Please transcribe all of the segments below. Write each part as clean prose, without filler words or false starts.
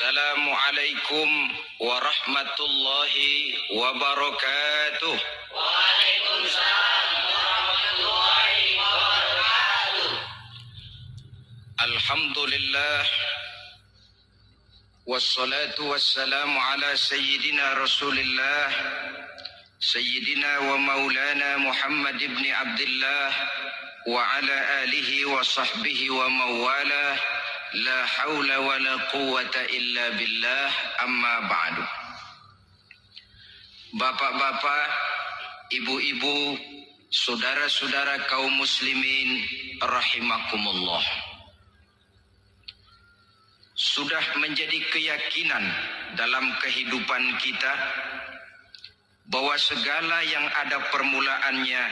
Assalamualaikum warahmatullahi wabarakatuh. Waalaikumsalam warahmatullahi wabarakatuh. Alhamdulillah wassalatu wassalamu ala sayyidina Rasulillah sayyidina wa maulana Muhammad ibn Abdullah wa ala alihi wa sahbihi wa mawalah. La haula wa la quwata illa billah, amma ba'du. Bapak-bapak, ibu-ibu, saudara-saudara kaum muslimin rahimakumullah. Sudah menjadi keyakinan dalam kehidupan kita bahwa segala yang ada permulaannya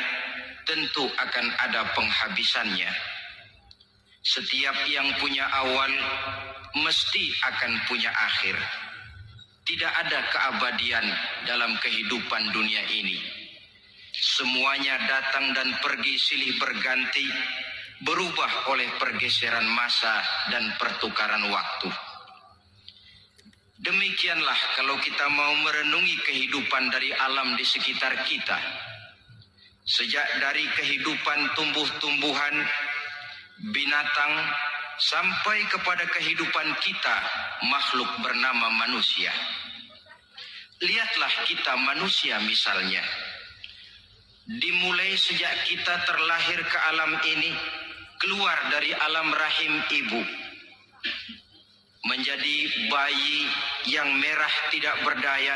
tentu akan ada penghabisannya. Setiap yang punya awal mesti akan punya akhir. Tidak ada keabadian dalam kehidupan dunia ini. Semuanya datang dan pergi silih berganti, berubah oleh pergeseran masa dan pertukaran waktu. Demikianlah kalau kita mau merenungi kehidupan dari alam di sekitar kita. Sejak dari kehidupan tumbuh-tumbuhan, binatang, sampai kepada kehidupan kita, makhluk bernama manusia. Lihatlah kita manusia misalnya. Dimulai sejak kita terlahir ke alam ini, keluar dari alam rahim ibu, menjadi bayi yang merah tidak berdaya,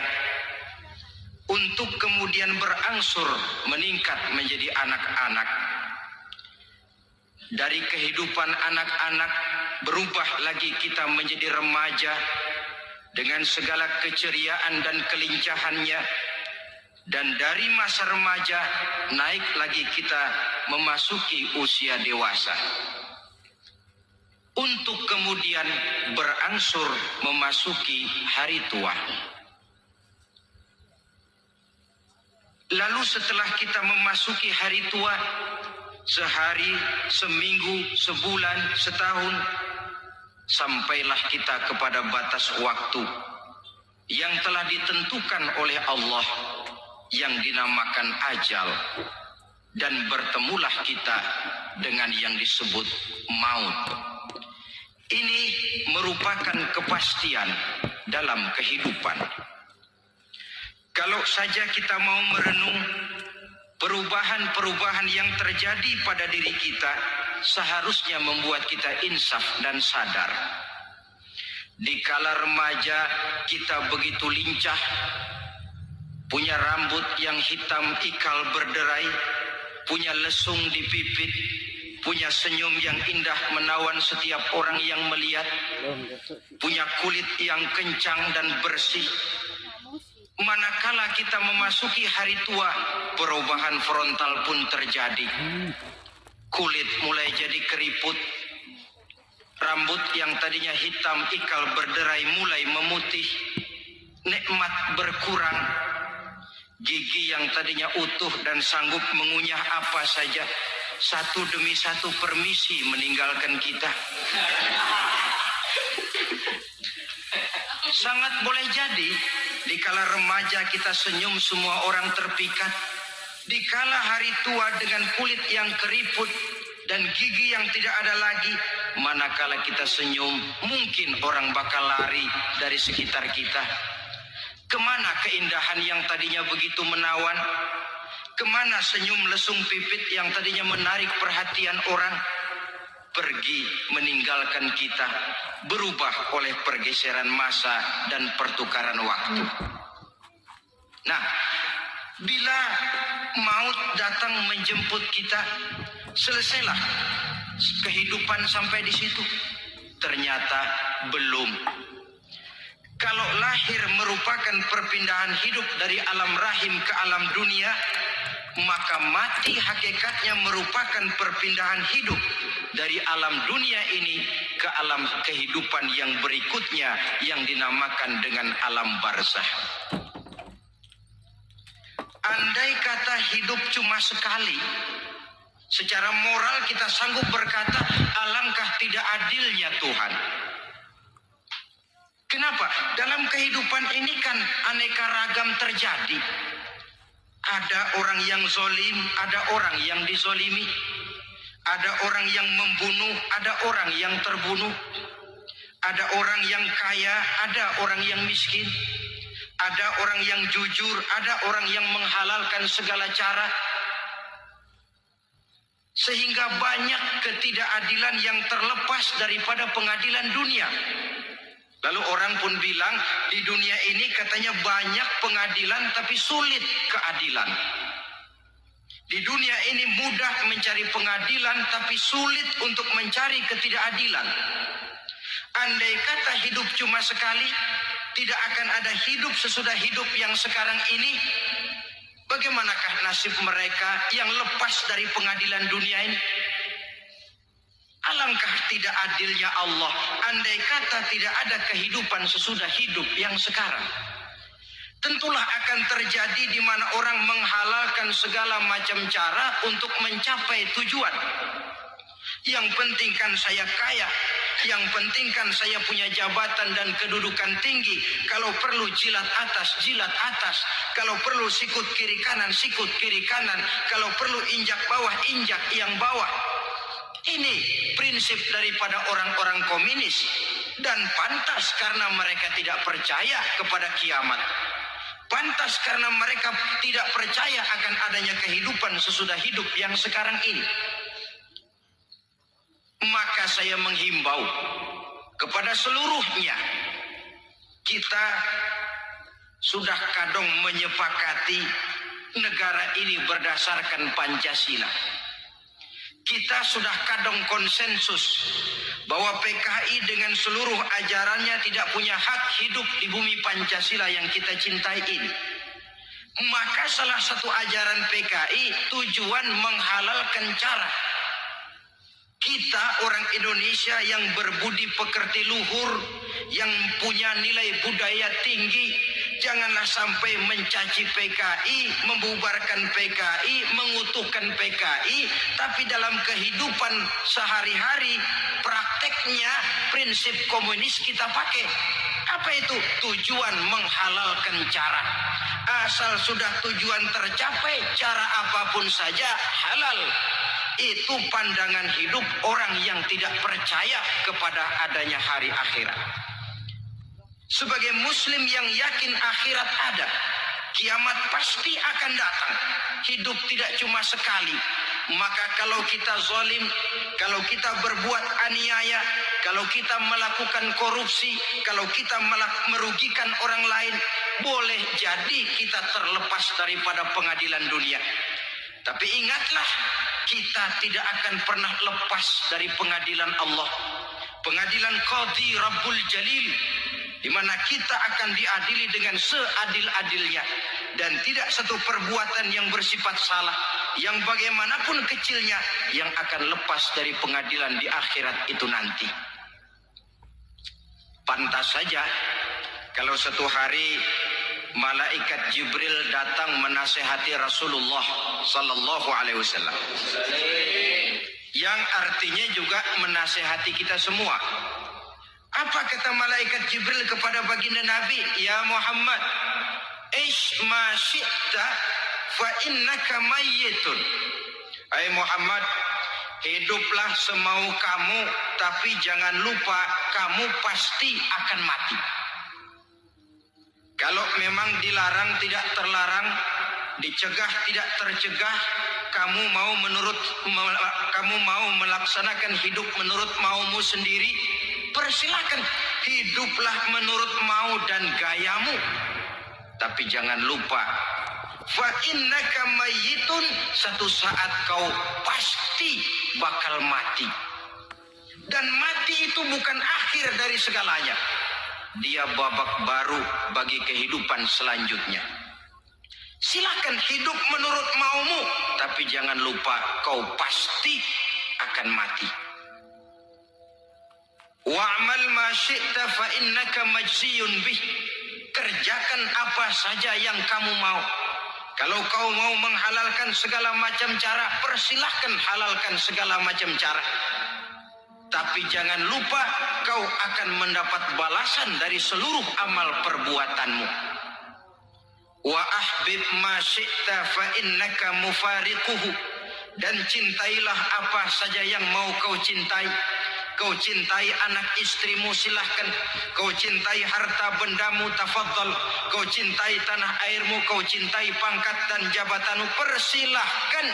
untuk kemudian berangsur meningkat menjadi anak-anak. Dari kehidupan anak-anak berubah lagi kita menjadi remaja dengan segala keceriaan dan kelincahannya, dan dari masa remaja naik lagi kita memasuki usia dewasa untuk kemudian berangsur memasuki hari tua. Lalu setelah kita memasuki hari tua, sehari, seminggu, sebulan, setahun, sampailah kita kepada batas waktu yang telah ditentukan oleh Allah, yang dinamakan ajal, dan bertemulah kita dengan yang disebut maut. Ini merupakan kepastian dalam kehidupan. Kalau saja kita mau merenung perubahan-perubahan yang terjadi pada diri kita, seharusnya membuat kita insaf dan sadar. Di kala remaja kita begitu lincah, punya rambut yang hitam ikal berderai, punya lesung di pipit, punya senyum yang indah menawan setiap orang yang melihat, punya kulit yang kencang dan bersih. Manakala kita memasuki hari tua, perubahan frontal pun terjadi. Kulit mulai jadi keriput, rambut yang tadinya hitam ikal berderai mulai memutih, nikmat berkurang, gigi yang tadinya utuh dan sanggup mengunyah apa saja, satu demi satu permisi meninggalkan kita. Sangat boleh jadi dikala remaja kita senyum semua orang terpikat. Dikala hari tua dengan kulit yang keriput dan gigi yang tidak ada lagi, manakala kita senyum mungkin orang bakal lari dari sekitar kita. Kemana keindahan yang tadinya begitu menawan? Kemana senyum lesung pipit yang tadinya menarik perhatian orang? Pergi meninggalkan kita, berubah oleh pergeseran masa dan pertukaran waktu. Nah, bila maut datang menjemput kita, selesailah kehidupan sampai di situ? Ternyata belum. Kalau lahir merupakan perpindahan hidup dari alam rahim ke alam dunia, maka mati hakikatnya merupakan perpindahan hidup dari alam dunia ini ke alam kehidupan yang berikutnya, yang dinamakan dengan alam barzah. Andai kata hidup cuma sekali, secara moral kita sanggup berkata, alangkah tidak adilnya Tuhan. Kenapa? Dalam kehidupan ini kan aneka ragam terjadi. Ada orang yang zolim, ada orang yang dizolimi. Ada orang yang membunuh, ada orang yang terbunuh. Ada orang yang kaya, ada orang yang miskin. Ada orang yang jujur, ada orang yang menghalalkan segala cara. Sehingga banyak ketidakadilan yang terlepas daripada pengadilan dunia. Lalu orang pun bilang, di dunia ini katanya banyak pengadilan tapi sulit keadilan. Di dunia ini mudah mencari pengadilan tapi sulit untuk mencari ketidakadilan. Andai kata hidup cuma sekali, tidak akan ada hidup sesudah hidup yang sekarang ini. Bagaimanakah nasib mereka yang lepas dari pengadilan dunia ini? Alangkah tidak adilnya Allah, andai kata tidak ada kehidupan sesudah hidup yang sekarang. Tentulah akan terjadi di mana orang menghalalkan segala macam cara untuk mencapai tujuan. Yang penting kan saya kaya, yang penting kan saya punya jabatan dan kedudukan tinggi. Kalau perlu jilat atas. Kalau perlu sikut kiri kanan. Kalau perlu injak bawah, injak yang bawah. Ini prinsip daripada orang-orang komunis. Dan pantas karena mereka tidak percaya kepada kiamat. Pantas karena mereka tidak percaya akan adanya kehidupan sesudah hidup yang sekarang ini. Maka saya menghimbau kepada seluruhnya, kita sudah kadung menyepakati negara ini berdasarkan Pancasila. Kita sudah kadung konsensus bahwa PKI dengan seluruh ajarannya tidak punya hak hidup di bumi Pancasila yang kita cintai ini. Maka salah satu ajaran PKI tujuan menghalalkan cara. Kita orang Indonesia yang berbudi pekerti luhur, yang punya nilai budaya tinggi, janganlah sampai mencaci PKI, membubarkan PKI, mengutuhkan PKI, tapi dalam kehidupan sehari-hari prakteknya prinsip komunis kita pakai. Apa itu? Tujuan menghalalkan cara. Asal sudah tujuan tercapai, cara apapun saja halal. Itu pandangan hidup orang yang tidak percaya kepada adanya hari akhirat. Sebagai muslim yang yakin akhirat ada, kiamat pasti akan datang. Hidup tidak cuma sekali. Maka kalau kita zalim, kalau kita berbuat aniaya, kalau kita melakukan korupsi, kalau kita merugikan orang lain, boleh jadi kita terlepas daripada pengadilan dunia. Tapi ingatlah, kita tidak akan pernah lepas dari pengadilan Allah. Pengadilan Qadhi Rabbul Jalil, di mana kita akan diadili dengan seadil-adilnya. Dan tidak satu perbuatan yang bersifat salah, yang bagaimanapun kecilnya, yang akan lepas dari pengadilan di akhirat itu nanti. Pantas saja kalau satu hari malaikat Jibril datang menasihati Rasulullah sallallahu alaihi wasallam. Yang artinya juga menasihati kita semua. Apa kata malaikat Jibril kepada baginda Nabi? Ya Muhammad, ish ma syi'ta fa innaka mayyitun. Hai Muhammad, hiduplah semau kamu, tapi jangan lupa kamu pasti akan mati. Kalau memang dilarang tidak terlarang, dicegah tidak tercegah, kamu mau melaksanakan hidup menurut maumu sendiri, persilakan, hiduplah menurut mau dan gayamu. Tapi jangan lupa, fa innaka mayyitun, satu saat kau pasti bakal mati. Dan mati itu bukan akhir dari segalanya. Dia babak baru bagi kehidupan selanjutnya. Silakan hidup menurut maumu, tapi jangan lupa kau pasti akan mati. Wa'mal ma syi'ta fa innaka majziyun bih. Kerjakan apa saja yang kamu mau. Kalau kau mau menghalalkan segala macam cara, persilahkan halalkan segala macam cara. Tapi jangan lupa kau akan mendapat balasan dari seluruh amal perbuatanmu. Wa ahbib ma syi'ta fa innaka mufariquhu. Dan cintailah apa saja yang mau kau cintai. Kau cintai anak istrimu, silahkan. Kau cintai harta bendamu, tafadhal. Kau cintai tanah airmu, kau cintai pangkat dan jabatanmu, persilahkan.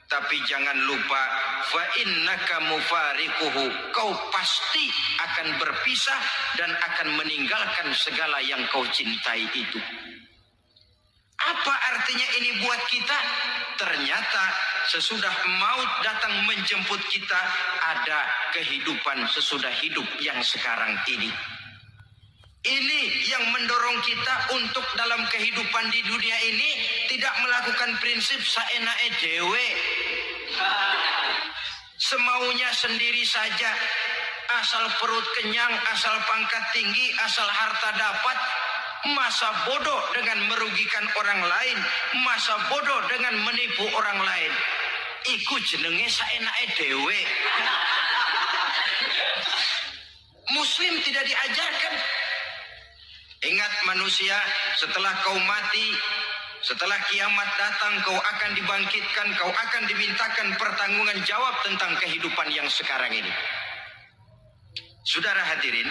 Tapi jangan lupa, fa innaka mufariquhu. Kau pasti akan berpisah dan akan meninggalkan segala yang kau cintai itu. Apa artinya ini buat kita? Ternyata sesudah maut datang menjemput kita, ada kehidupan sesudah hidup yang sekarang ini. Ini yang mendorong kita untuk dalam kehidupan di dunia ini tidak melakukan prinsip saenake dewe, semaunya sendiri saja, asal perut kenyang, asal pangkat tinggi, asal harta dapat. Masa bodoh dengan merugikan orang lain, masa bodoh dengan menipu orang lain. Iku jenenge saenake dhewe. Muslim tidak diajarkan. Ingat manusia, setelah kau mati, setelah kiamat datang, kau akan dibangkitkan, kau akan dimintakan pertanggungan jawab tentang kehidupan yang sekarang ini. Saudara hadirin,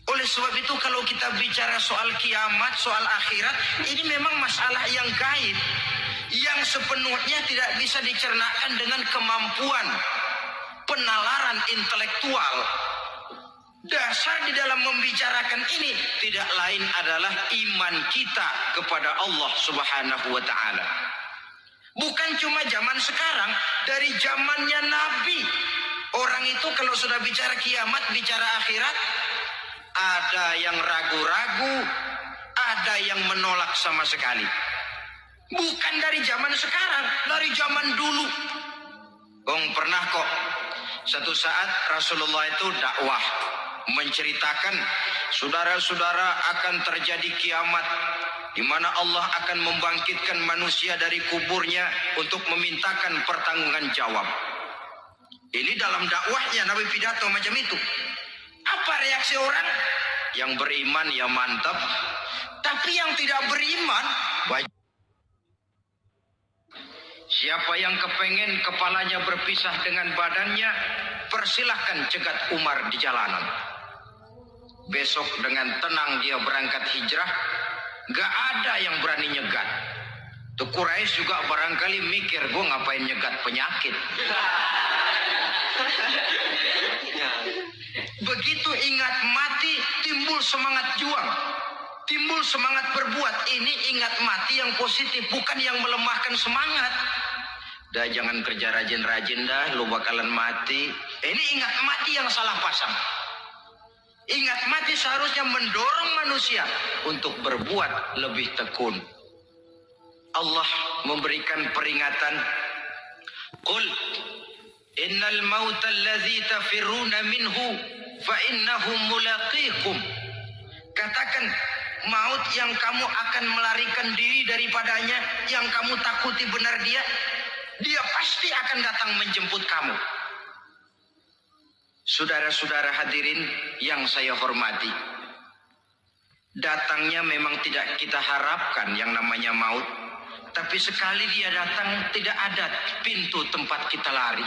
oleh sebab itu kalau kita bicara soal kiamat, soal akhirat, ini memang masalah yang gaib, yang sepenuhnya tidak bisa dicernakan dengan kemampuan penalaran intelektual. Dasar di dalam membicarakan ini tidak lain adalah iman kita kepada Allah Subhanahu wa ta'ala. Bukan cuma zaman sekarang, dari zamannya Nabi. Orang itu kalau sudah bicara kiamat, bicara akhirat, ada yang ragu-ragu, ada yang menolak sama sekali. Bukan dari zaman sekarang, dari zaman dulu. Gong pernah kok, satu saat Rasulullah itu dakwah, menceritakan saudara-saudara akan terjadi kiamat, di mana Allah akan membangkitkan manusia dari kuburnya untuk memintakan pertanggungan jawab. Ini dalam dakwahnya Nabi pidato macam itu. Apa reaksi orang? Yang beriman ya mantap, tapi yang tidak beriman, siapa yang kepengen kepalanya berpisah dengan badannya, persilahkan cegat Umar di jalanan. Besok dengan tenang dia berangkat hijrah, gak ada yang berani nyegat. Tuh Quraisy juga barangkali mikir, gue ngapain nyegat penyakit. Begitu ingat mati, timbul semangat juang, timbul semangat berbuat. Ini ingat mati yang positif, bukan yang melemahkan semangat. Dah jangan kerja rajin-rajin dah, lu bakalan mati. Ini ingat mati yang salah pasang. Ingat mati seharusnya mendorong manusia untuk berbuat lebih tekun. Allah memberikan peringatan, qul innal mauta allazi tafirruna minhu fa innahu mulaqikum. Katakan, maut yang kamu akan melarikan diri daripadanya, yang kamu takuti benar dia pasti akan datang menjemput kamu. Saudara-saudara hadirin yang saya hormati, datangnya memang tidak kita harapkan yang namanya maut, tapi sekali dia datang tidak ada pintu tempat kita lari.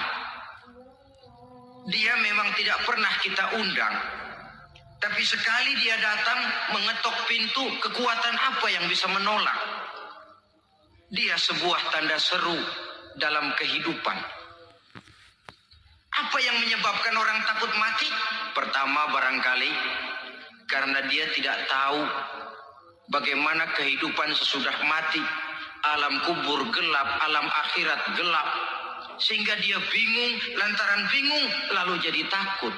Dia memang tidak pernah kita undang, tapi sekali dia datang mengetok pintu, kekuatan apa yang bisa menolak? Dia sebuah tanda seru dalam kehidupan. Apa yang menyebabkan orang takut mati? Pertama barangkali karena dia tidak tahu bagaimana kehidupan sesudah mati. Alam kubur gelap, alam akhirat gelap. Sehingga dia bingung, lantaran bingung lalu jadi takut.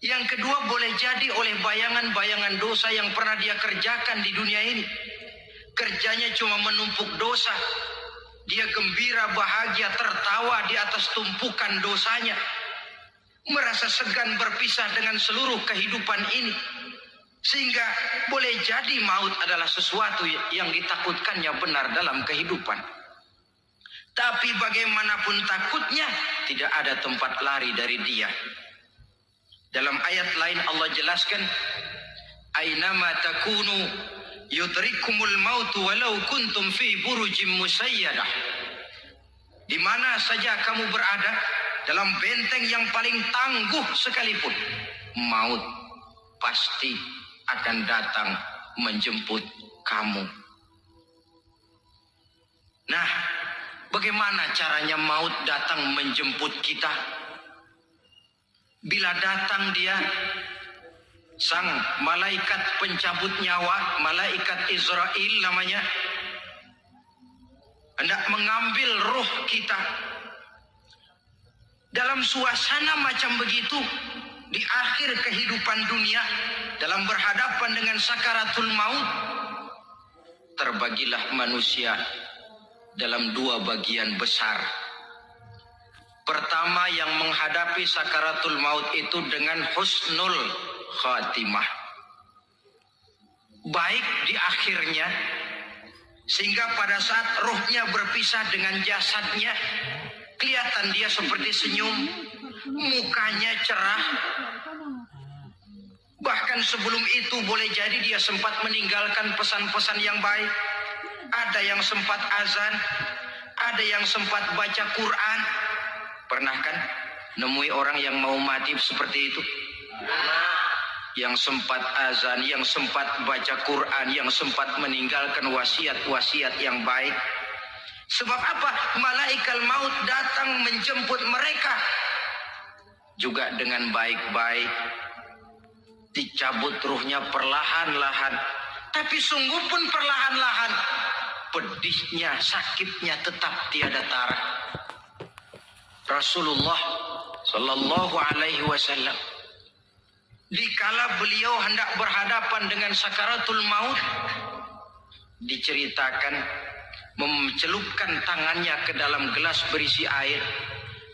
Yang kedua boleh jadi oleh bayangan-bayangan dosa yang pernah dia kerjakan di dunia ini. Kerjanya cuma menumpuk dosa. Dia gembira, bahagia, tertawa di atas tumpukan dosanya. Merasa segan berpisah dengan seluruh kehidupan ini. Sehingga boleh jadi maut adalah sesuatu yang ditakutkannya benar dalam kehidupan. Tapi bagaimanapun takutnya, tidak ada tempat lari dari dia. Dalam ayat lain Allah jelaskan, Ainama takunu yudrikumul mautu walau kuntum fi burujim musayyadah. Di mana saja kamu berada, dalam benteng yang paling tangguh sekalipun, maut pasti akan datang menjemput kamu. Nah, bagaimana caranya maut datang menjemput kita? Bila datang dia, sang malaikat pencabut nyawa, malaikat Israel namanya, hendak mengambil ruh kita. Dalam suasana macam begitu, di akhir kehidupan dunia, dalam berhadapan dengan sakaratul maut, terbagilah manusia dalam dua bagian besar. Pertama, yang menghadapi sakaratul maut itu dengan husnul khatimah, baik di akhirnya, sehingga pada saat ruhnya berpisah dengan jasadnya, kelihatan dia seperti senyum, mukanya cerah. Bahkan sebelum itu boleh jadi dia sempat meninggalkan pesan-pesan yang baik. Ada yang sempat azan, ada yang sempat baca Quran. Pernah kan nemui orang yang mau mati seperti itu? Yang sempat azan, yang sempat baca Quran, yang sempat meninggalkan wasiat-wasiat yang baik. Sebab apa? Malaikat maut datang menjemput mereka juga dengan baik-baik. Dicabut ruhnya perlahan-lahan, tapi sungguh pun perlahan-lahan. Pedihnya, sakitnya tetap tiada tara. Rasulullah Sallallahu Alaihi Wasallam, dikala beliau hendak berhadapan dengan sakaratul maut, diceritakan mencelupkan tangannya ke dalam gelas berisi air,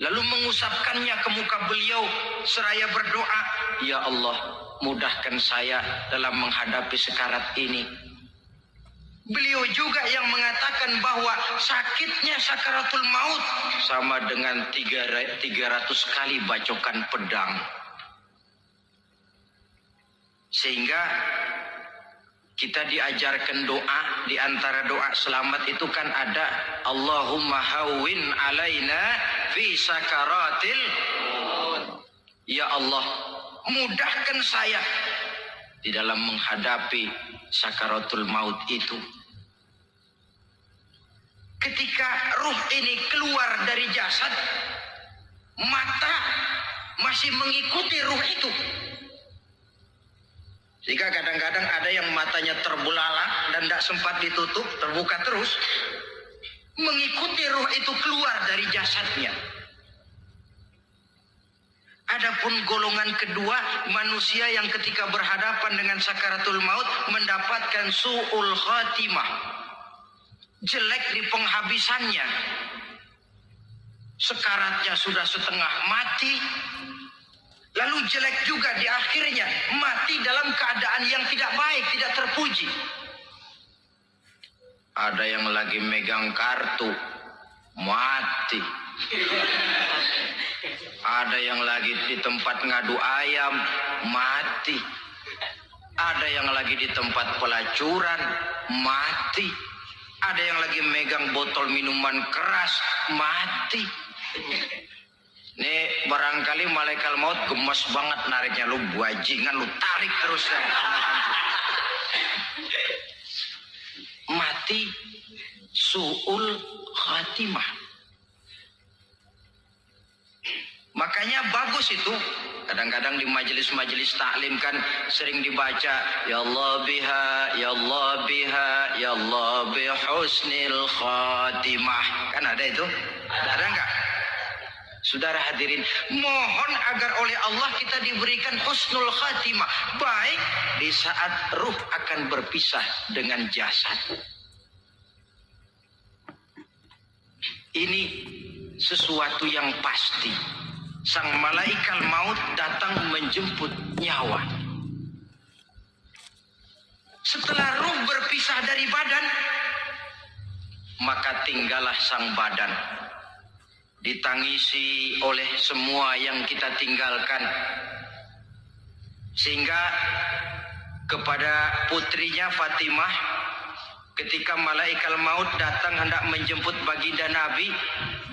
lalu mengusapkannya ke muka beliau seraya berdoa, Ya Allah, mudahkan saya dalam menghadapi sekarat ini. Beliau juga yang mengatakan bahwa sakitnya sakaratul maut sama dengan 300 kali bacokan pedang. Sehingga kita diajarkan doa, di antara doa selamat itu kan ada Allahumma hawwin alaina fi sakaratil maut. Ya Allah, mudahkan saya di dalam menghadapi sakaratul maut itu. Ketika ruh ini keluar dari jasad, mata masih mengikuti ruh itu. Jika kadang-kadang ada yang matanya terbelalak dan tidak sempat ditutup, terbuka terus, mengikuti ruh itu keluar dari jasadnya. Adapun golongan kedua, manusia yang ketika berhadapan dengan sakaratul maut mendapatkan su'ul khatimah, jelek di penghabisannya. Sekaratnya sudah setengah mati, lalu jelek juga di akhirnya, mati dalam keadaan yang tidak baik, tidak terpuji. Ada yang lagi megang kartu, mati. Ada yang lagi di tempat ngadu ayam, mati. Ada yang lagi di tempat pelacuran, mati. Ada yang lagi megang botol minuman keras, mati. Nih barangkali malaikat maut gemes banget nariknya, lu bajingan, lu tarik terus ya. Mati su'ul khatimah. Makanya bagus itu. Kadang-kadang di majelis-majelis taklim kan sering dibaca Ya Allah biha, Ya Allah biha, Ya Allah bihusnil khatimah. Kan ada itu? Ada enggak? Saudara hadirin, mohon agar oleh Allah kita diberikan husnul khatimah, baik di saat ruh akan berpisah dengan jasad. Ini sesuatu yang pasti. Sang malaikat maut datang menjemput nyawa. Setelah ruh berpisah dari badan, maka tinggallah sang badan, ditangisi oleh semua yang kita tinggalkan, sehingga kepada putrinya Fatimah ketika malaikat maut datang hendak menjemput baginda Nabi,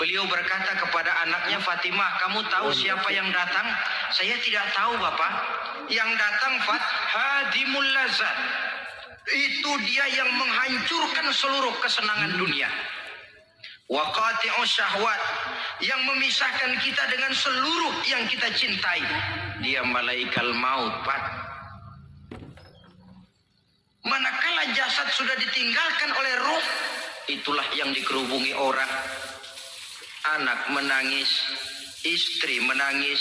beliau berkata kepada anaknya, Fatimah, kamu tahu siapa yang datang? Saya tidak tahu, Bapak. Yang datang hadimul lazat, itu dia yang menghancurkan seluruh kesenangan dunia. Waqati'us syahwat, yang memisahkan kita dengan seluruh yang kita cintai. Dia malaikat maut, Pak. Manakala jasad sudah ditinggalkan oleh roh, itulah yang dikerubungi orang. Anak menangis, istri menangis,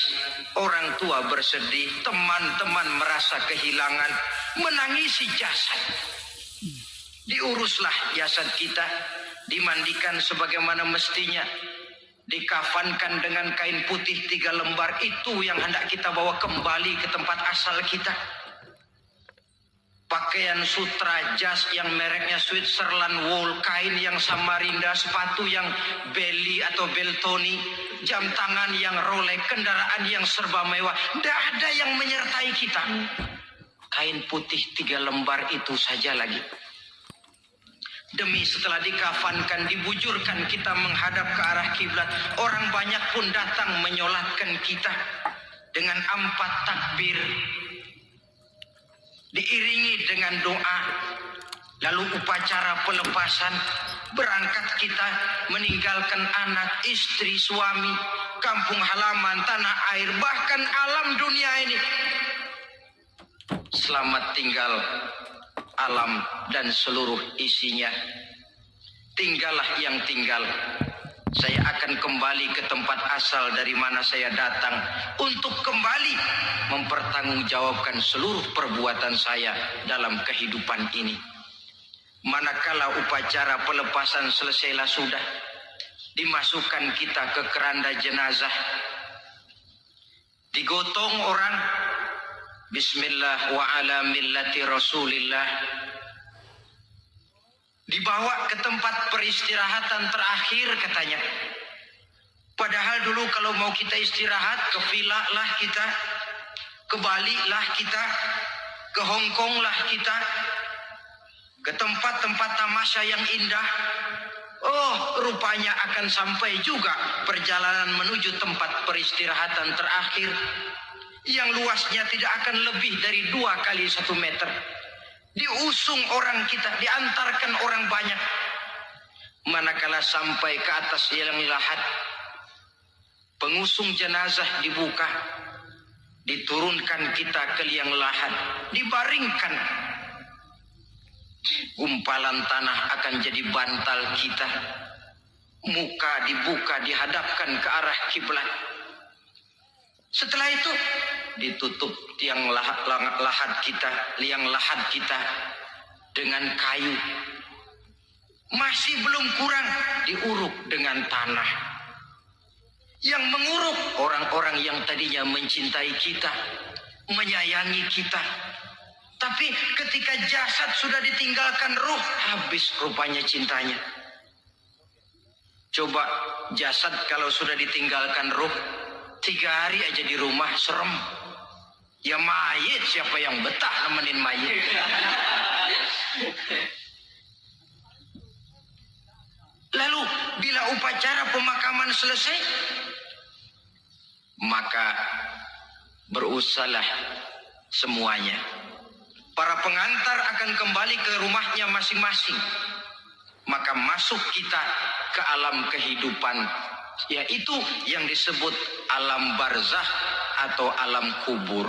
orang tua bersedih, teman-teman merasa kehilangan, menangisi jasad. Diuruslah jasad kita, dimandikan sebagaimana mestinya, dikafankan dengan kain putih 3 lembar. Itu yang hendak kita bawa kembali ke tempat asal kita. Pakaian sutra, jas yang mereknya Switzerland wool, kain yang Samarinda, sepatu yang Belly atau Beltoni, jam tangan yang Rolex, kendaraan yang serba mewah. Tidak ada yang menyertai kita. Kain putih 3 lembar itu saja lagi. Demi setelah dikafankan, dibujurkan kita menghadap ke arah kiblat. Orang banyak pun datang menyolatkan kita dengan 4 takbir, diiringi dengan doa. Lalu upacara pelepasan, berangkat kita meninggalkan anak, istri, suami, kampung halaman, tanah air, bahkan alam dunia ini. Selamat tinggal alam dan seluruh isinya. Tinggallah yang tinggal. Saya akan kembali ke tempat asal dari mana saya datang untuk kembali mempertanggungjawabkan seluruh perbuatan saya dalam kehidupan ini. Manakala upacara pelepasan selesailah sudah, dimasukkan kita ke keranda jenazah, digotong orang, bismillah wa ala millati rasulillah, dibawa ke tempat peristirahatan terakhir katanya. Padahal dulu kalau mau kita istirahat, ke villa lah kita, ke Bali lah kita, ke Hong Kong lah kita, ke tempat-tempat tamasya yang indah. Oh, rupanya akan sampai juga perjalanan menuju tempat peristirahatan terakhir, yang luasnya tidak akan lebih dari 2 kali 1 meter. Diusung orang kita, diantarkan orang banyak. Manakala sampai ke atas yang lahat, pengusung jenazah dibuka, diturunkan kita ke liang lahat, dibaringkan. Gumpalan tanah akan jadi bantal kita. Muka dibuka, dihadapkan ke arah kiblat. Setelah itu ditutup tiang lahat kita, liang lahat kita dengan kayu. Masih belum kurang, diuruk dengan tanah. Yang menguruk orang-orang yang tadinya mencintai kita, menyayangi kita. Tapi ketika jasad sudah ditinggalkan ruh, habis rupanya cintanya. Coba jasad kalau sudah ditinggalkan ruh, 3 hari aja di rumah serem. Ya mayit, siapa yang betah nemenin mayit? Lalu bila upacara pemakaman selesai, maka berusahlah semuanya. Para pengantar akan kembali ke rumahnya masing-masing. Maka masuk kita ke alam kehidupan, yaitu yang disebut alam barzakh atau alam kubur.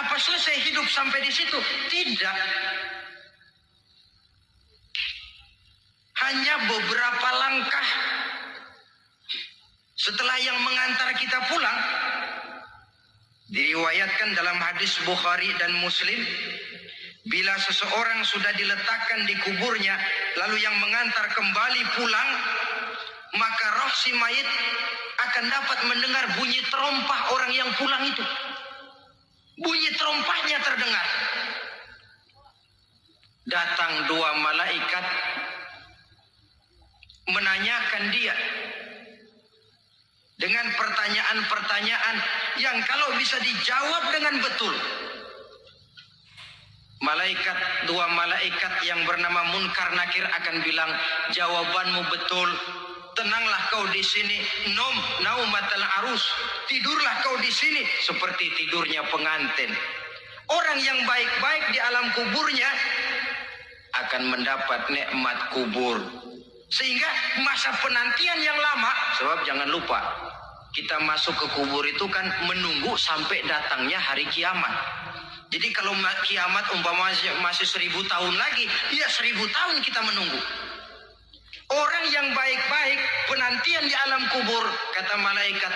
Apa selesai hidup sampai di situ? Tidak. Hanya beberapa langkah setelah yang mengantar kita pulang. Diriwayatkan dalam hadis Bukhari dan Muslim, bila seseorang sudah diletakkan di kuburnya, lalu yang mengantar kembali pulang, maka roh si mayit akan dapat mendengar bunyi terompah orang yang pulang itu. Bunyi terompahnya terdengar. datang dua malaikat menanyakan dia dengan pertanyaan-pertanyaan yang kalau bisa dijawab dengan betul. Dua malaikat yang bernama Munkar Nakir akan bilang, jawabanmu betul. Tenanglah kau di sini, naumatal arus. Tidurlah kau di sini seperti tidurnya pengantin. Orang yang baik-baik di alam kuburnya akan mendapat nikmat kubur. Sehingga masa penantian yang lama, sebab jangan lupa, kita masuk ke kubur itu kan menunggu sampai datangnya hari kiamat. Jadi kalau kiamat umpamanya masih 1000 tahun lagi, ya 1000 tahun kita menunggu. Orang yang baik-baik penantian di alam kubur, kata malaikat,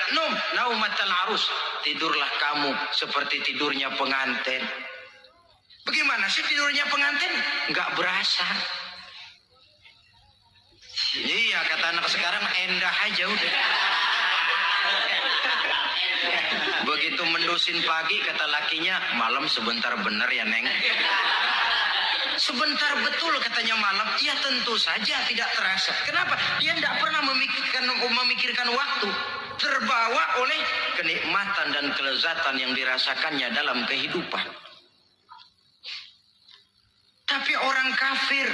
naumatal arus, tidurlah kamu seperti tidurnya pengantin. Bagaimana sih tidurnya pengantin? Enggak berasa. Iya, kata anak sekarang, endah aja udah. Begitu mendusin pagi, kata lakinya, malam sebentar bener ya Neng. Sebentar betul katanya malam. Ya tentu saja tidak terasa. Kenapa? Dia tidak pernah memikirkan waktu. Terbawa oleh kenikmatan dan kelezatan yang dirasakannya dalam kehidupan. Tapi orang kafir,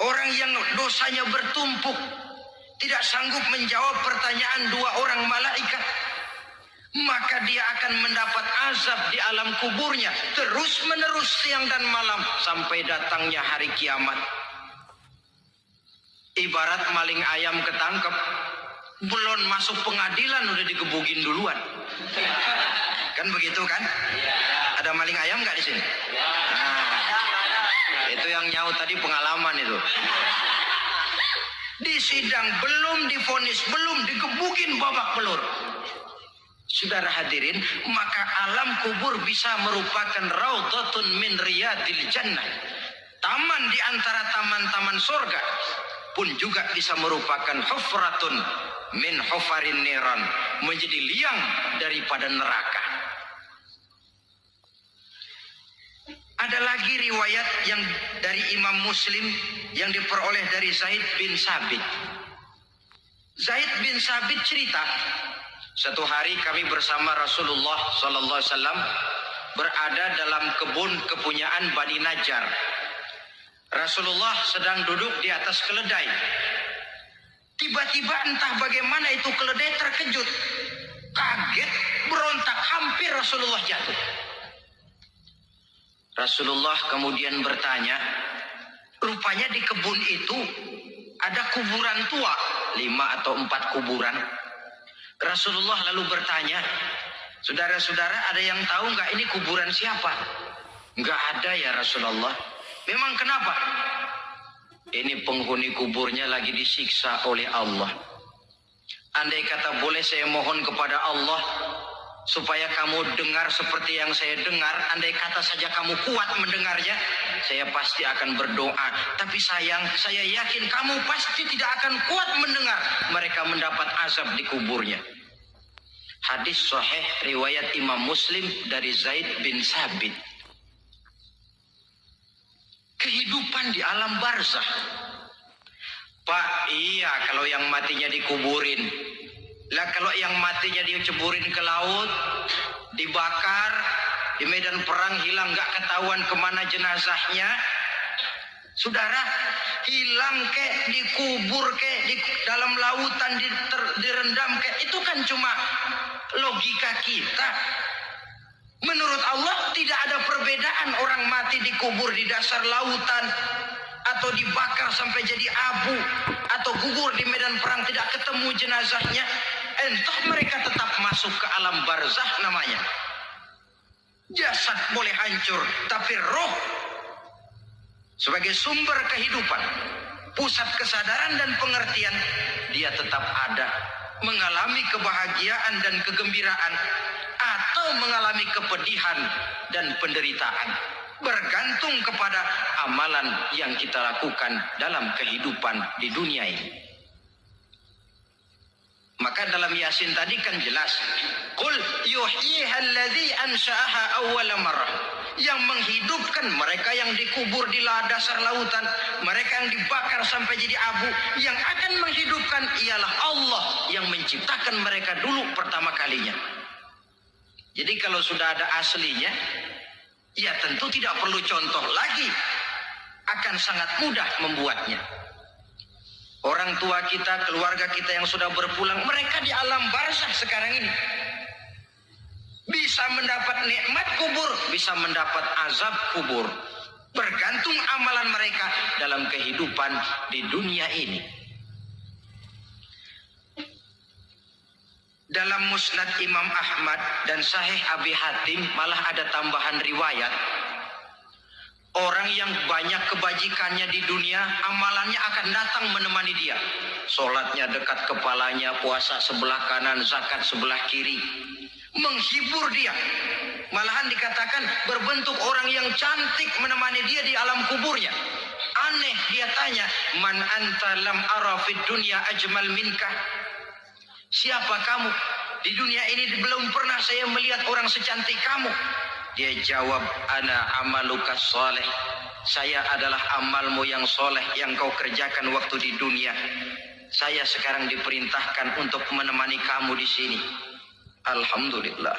orang yang dosanya bertumpuk, tidak sanggup menjawab pertanyaan dua orang malaikat, maka dia akan mendapat azab di alam kuburnya terus menerus siang dan malam sampai datangnya hari kiamat. Ibarat maling ayam ketangkep, belum masuk pengadilan udah digebugin duluan. Kan begitu kan? Ada maling ayam nggak di sini? Itu yang nyaut tadi pengalaman itu. Di sidang belum divonis, belum digebugin babak belur. Saudara hadirin, maka alam kubur bisa merupakan raudhatun min riyadil jannah. Taman di antara taman-taman surga pun juga bisa merupakan hufratun min hufarin niran, menjadi liang daripada neraka. Ada lagi riwayat yang dari Imam Muslim yang diperoleh dari Zaid bin Sabit. Zaid bin Sabit cerita, satu hari kami bersama Rasulullah sallallahu alaihi wasallam berada dalam kebun kepunyaan Bani Najjar. Rasulullah sedang duduk di atas keledai. Tiba-tiba entah bagaimana itu keledai terkejut, kaget, berontak, hampir Rasulullah jatuh. Rasulullah kemudian bertanya, rupanya di kebun itu ada kuburan tua, 5 atau 4 kuburan. Rasulullah lalu bertanya, saudara-saudara ada yang tahu nggak ini kuburan siapa? Nggak ada ya Rasulullah. Memang kenapa? Ini penghuni kuburnya lagi disiksa oleh Allah. Andai kata boleh saya mohon kepada Allah supaya kamu dengar seperti yang saya dengar, andai kata saja kamu kuat mendengarnya, saya pasti akan berdoa. Tapi sayang, saya yakin kamu pasti tidak akan kuat mendengar mereka mendapat azab di kuburnya. Hadis sahih riwayat Imam Muslim dari Zaid bin Sabit. Kehidupan di alam barzakh. Pak, iya kalau yang matinya dikuburin. Lah kalau yang matinya diceburin ke laut, dibakar, di medan perang hilang, nggak ketahuan kemana jenazahnya. Saudara, hilang kek, dikubur kek, di dalam lautan direndam kek, itu kan cuma logika kita. Menurut Allah tidak ada perbedaan orang mati dikubur di dasar lautan atau dibakar sampai jadi abu atau gugur di medan perang tidak ketemu jenazahnya. Entah mereka tetap masuk ke alam barzakh namanya. Jasad boleh hancur, tapi roh sebagai sumber kehidupan, pusat kesadaran dan pengertian, dia tetap ada, mengalami kebahagiaan dan kegembiraan atau mengalami kepedihan dan penderitaan, bergantung kepada amalan yang kita lakukan dalam kehidupan di dunia ini. Maka dalam Yasin tadi kan jelas, qul yuhyiha alladzi ansha'aha awwala marrah, Yang menghidupkan mereka yang dikubur di dasar lautan, mereka yang dibakar sampai jadi abu, yang akan menghidupkan ialah Allah yang menciptakan mereka dulu pertama kalinya. Jadi kalau sudah ada aslinya, ya tentu tidak perlu contoh lagi, akan sangat mudah membuatnya. Orang tua kita, keluarga kita yang sudah berpulang, mereka di alam barzakh sekarang ini bisa mendapat nikmat kubur, bisa mendapat azab kubur, bergantung amalan mereka dalam kehidupan di dunia ini. Dalam Musnad Imam Ahmad dan Sahih Abi Hatim malah ada tambahan riwayat, orang yang banyak kebajikannya di dunia, amalannya akan datang menemani dia. Sholatnya dekat kepalanya, puasa sebelah kanan, zakat sebelah kiri, menghibur dia. Malahan dikatakan berbentuk orang yang cantik menemani dia di alam kuburnya. Aneh, dia tanya, man anta lam ara fid dunya ajmal minka. Siapa kamu? Di dunia ini belum pernah saya melihat orang secantik kamu. Dia jawab, ana amaluka soleh. Saya adalah amalmu yang soleh yang kau kerjakan waktu di dunia. Saya sekarang diperintahkan untuk menemani kamu di sini. Alhamdulillah.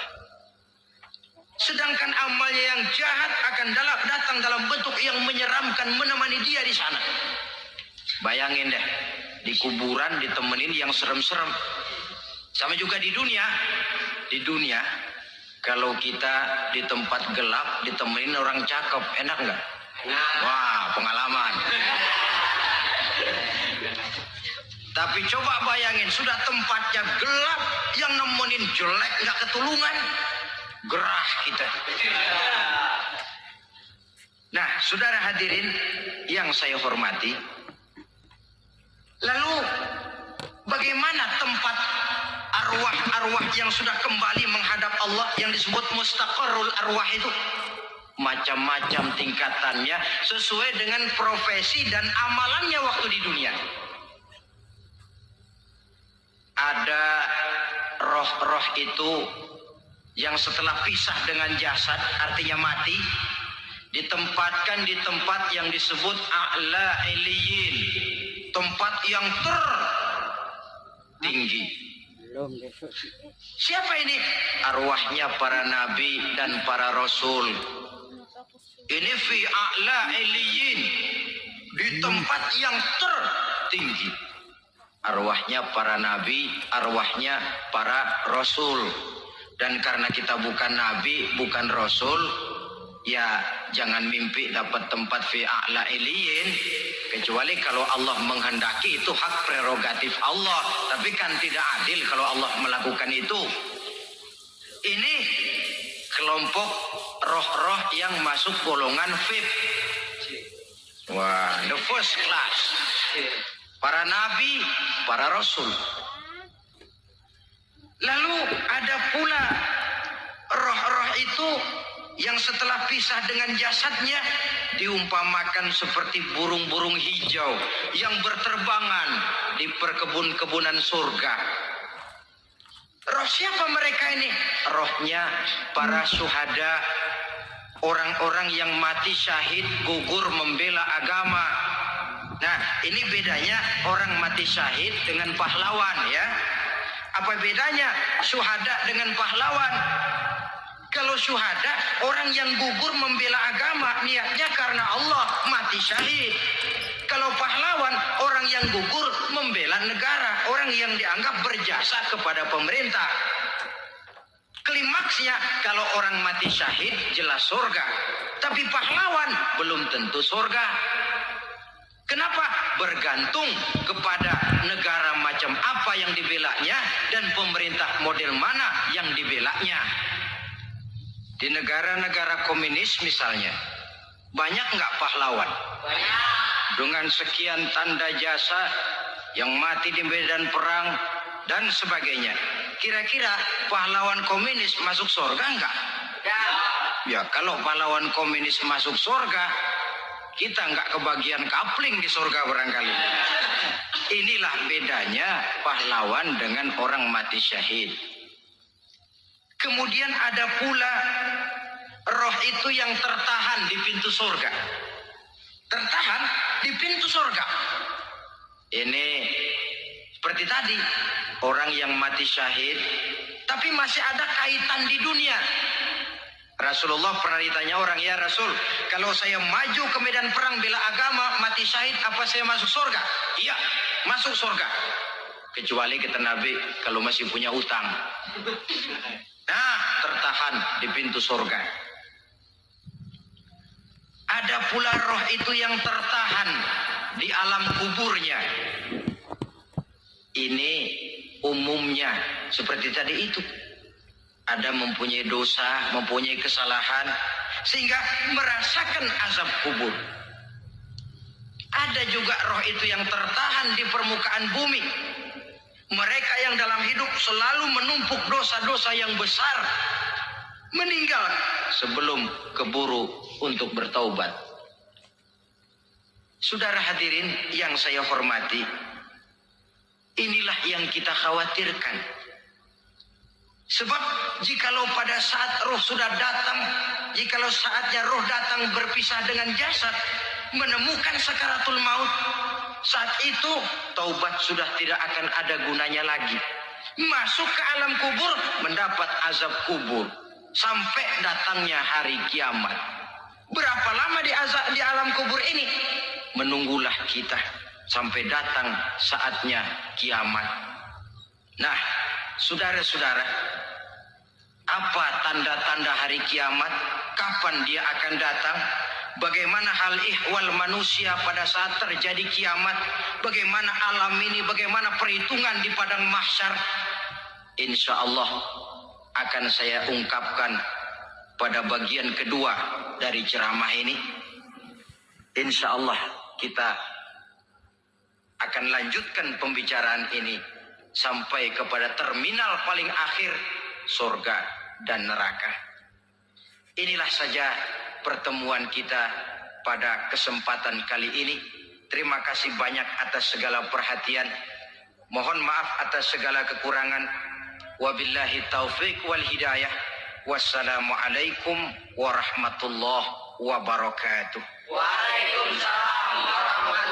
Sedangkan amalnya yang jahat akan datang dalam bentuk yang menyeramkan menemani dia di sana. Bayangin deh, di kuburan ditemenin yang serem-serem. Sama juga di dunia. Di dunia, kalau kita di tempat gelap ditemenin orang cakep, enak nggak? Wah, pengalaman. Tapi coba bayangin, sudah tempatnya gelap, yang nemenin jelek nggak ketulungan, gerah kita. Nah, saudara hadirin yang saya hormati, lalu bagaimana tempat arwah-arwah yang sudah kembali menghadap Allah yang disebut mustaqarrul arwah itu? Macam-macam tingkatannya sesuai dengan profesi dan amalannya waktu di dunia. Ada roh-roh itu yang setelah pisah dengan jasad, artinya mati, ditempatkan di tempat yang disebut a'la iliyin, tempat yang tertinggi. Siapa ini? Arwahnya para nabi dan para rasul. Ini fi a'la iliyin, di tempat yang tertinggi. Arwahnya para nabi, arwahnya para rasul. Dan karena kita bukan nabi, bukan rasul, ya jangan mimpi dapat tempat fi a'la iliyin, kecuali kalau Allah menghendaki. Itu hak prerogatif Allah, tapi kan tidak adil kalau Allah melakukan itu. Ini kelompok roh-roh yang masuk golongan VIP. Wah, the first class. Para nabi, para rasul. Lalu ada pula roh-roh itu yang setelah pisah dengan jasadnya diumpamakan seperti burung-burung hijau yang berterbangan di perkebun-kebunan surga. Roh siapa mereka ini? Rohnya para syuhada, orang-orang yang mati syahid gugur membela agama. Nah, ini bedanya orang mati syahid dengan pahlawan, ya. Apa bedanya syuhada dengan pahlawan? Kalau syuhada, orang yang gugur membela agama, niatnya karena Allah, mati syahid. Kalau pahlawan, orang yang gugur membela negara, orang yang dianggap berjasa kepada pemerintah. Klimaksnya, kalau orang mati syahid, jelas surga. Tapi pahlawan, belum tentu surga. Kenapa? Bergantung kepada negara macam apa yang dibelanya dan pemerintah model mana yang dibelanya. Di negara-negara komunis misalnya, banyak nggak pahlawan? Banyak. Dengan sekian tanda jasa yang mati di medan perang dan sebagainya. Kira-kira pahlawan komunis masuk surga nggak? Ya, kalau pahlawan komunis masuk surga, kita nggak kebagian kapling di surga barangkali. Inilah bedanya pahlawan dengan orang mati syahid. Kemudian ada pula roh itu yang tertahan di pintu surga. Tertahan di pintu surga. Ini seperti tadi, orang yang mati syahid tapi masih ada kaitan di dunia. Rasulullah pernah ditanya orang, ya Rasul, kalau saya maju ke medan perang bela agama, mati syahid, apa saya masuk surga? Iya, masuk surga. Kecuali kata Nabi, kalau masih punya utang. Nah, tertahan di pintu surga. Ada pula roh itu yang tertahan di alam kuburnya. Ini umumnya seperti tadi itu. Ada mempunyai dosa, mempunyai kesalahan, sehingga merasakan azab kubur. Ada juga roh itu yang tertahan di permukaan bumi. Mereka yang dalam hidup selalu menumpuk dosa-dosa yang besar, meninggal sebelum keburu untuk bertaubat. Saudara hadirin yang saya hormati, inilah yang kita khawatirkan. Sebab jikalau pada saat roh sudah datang, jikalau saatnya roh datang berpisah dengan jasad, menemukan sakaratul maut, saat itu taubat sudah tidak akan ada gunanya lagi. Masuk ke alam kubur, mendapat azab kubur sampai datangnya hari kiamat. Berapa lama di alam kubur ini? Menunggulah kita sampai datang saatnya kiamat. Nah, saudara-saudara, apa tanda-tanda hari kiamat? Kapan dia akan datang? Bagaimana hal ihwal manusia pada saat terjadi kiamat? Bagaimana alam ini? Bagaimana perhitungan di padang mahsyar? Insya Allah akan saya ungkapkan pada bagian kedua dari ceramah ini. Insya Allah kita akan lanjutkan pembicaraan ini sampai kepada terminal paling akhir, surga dan neraka. Inilah saja pertemuan kita pada kesempatan kali ini. Terima kasih banyak atas segala perhatian. Mohon maaf atas segala kekurangan. Wabillahi taufiq wal hidayah. Wassalamualaikum warahmatullahi wabarakatuh. Waalaikumsalam warahmatullahi